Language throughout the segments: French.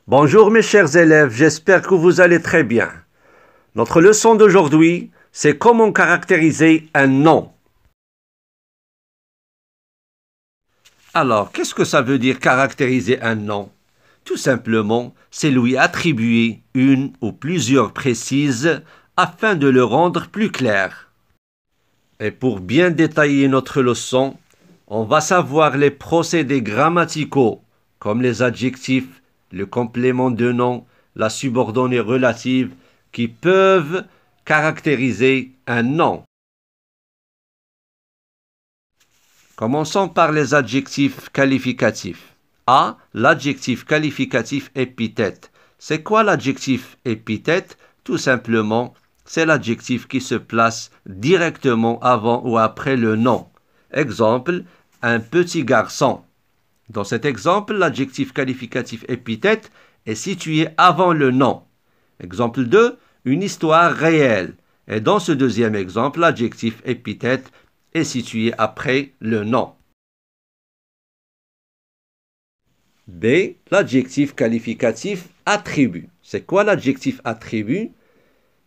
Bonjour mes chers élèves, j'espère que vous allez très bien. Notre leçon d'aujourd'hui, c'est comment caractériser un nom. Alors, qu'est-ce que ça veut dire caractériser un nom? Tout simplement, c'est lui attribuer une ou plusieurs précises afin de le rendre plus clair. Et pour bien détailler notre leçon, on va savoir les procédés grammaticaux, comme les adjectifs, le complément de nom, la subordonnée relative, qui peuvent caractériser un nom. Commençons par les adjectifs qualificatifs. A. L'adjectif qualificatif épithète. C'est quoi l'adjectif épithète? Tout simplement, c'est l'adjectif qui se place directement avant ou après le nom. Exemple, un petit garçon. Dans cet exemple, l'adjectif qualificatif épithète est situé avant le nom. Exemple 2, une histoire réelle. Et dans ce deuxième exemple, l'adjectif épithète est situé après le nom. B. L'adjectif qualificatif attribut. C'est quoi l'adjectif attribut?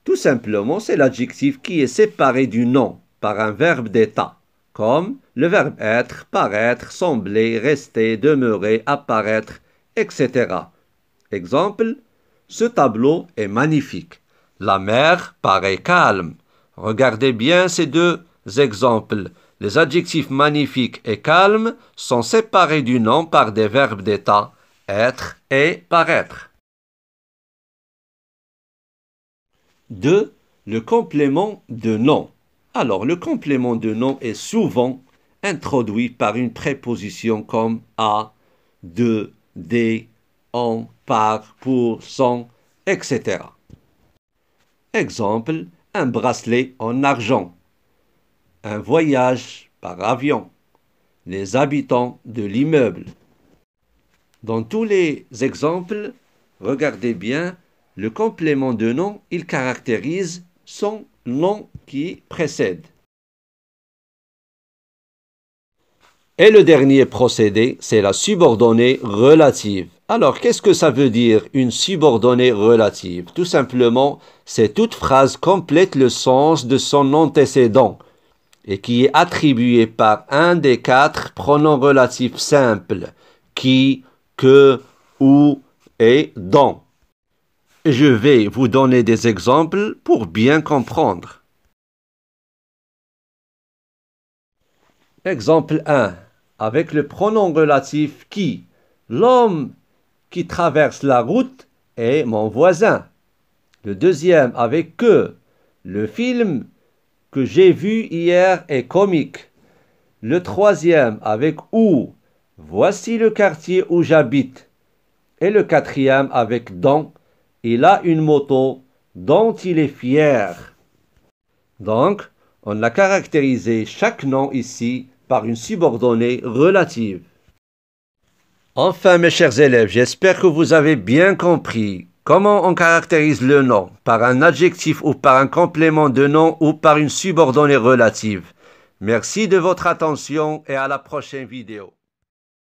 Tout simplement, c'est l'adjectif qui est séparé du nom par un verbe d'état, comme le verbe être, paraître, sembler, rester, demeurer, apparaître, etc. Exemple, ce tableau est magnifique. La mer paraît calme. Regardez bien ces deux exemples. Les adjectifs magnifique et calme sont séparés du nom par des verbes d'état, être et paraître. 2. Le complément de nom. Alors, le complément de nom est souvent introduit par une préposition comme à, de, des, en, par, pour, sans, etc. Exemple, un bracelet en argent, un voyage par avion, les habitants de l'immeuble. Dans tous les exemples, regardez bien, le complément de nom, il caractérise son nom qui précède. Et le dernier procédé, c'est la subordonnée relative. Alors, qu'est-ce que ça veut dire, une subordonnée relative? Tout simplement, c'est toute phrase complète le sens de son antécédent et qui est attribuée par un des 4 pronoms relatifs simples, qui, que, où et dont. Je vais vous donner des exemples pour bien comprendre. Exemple 1. Avec le pronom relatif qui, l'homme qui traverse la route est mon voisin. Le deuxième avec que, le film que j'ai vu hier est comique. Le troisième avec où, voici le quartier où j'habite. Et le quatrième avec dont, il a une moto dont il est fier. Donc, on a caractérisé chaque nom ici par une subordonnée relative. Enfin, mes chers élèves, j'espère que vous avez bien compris comment on caractérise le nom, par un adjectif ou par un complément de nom ou par une subordonnée relative. Merci de votre attention et à la prochaine vidéo.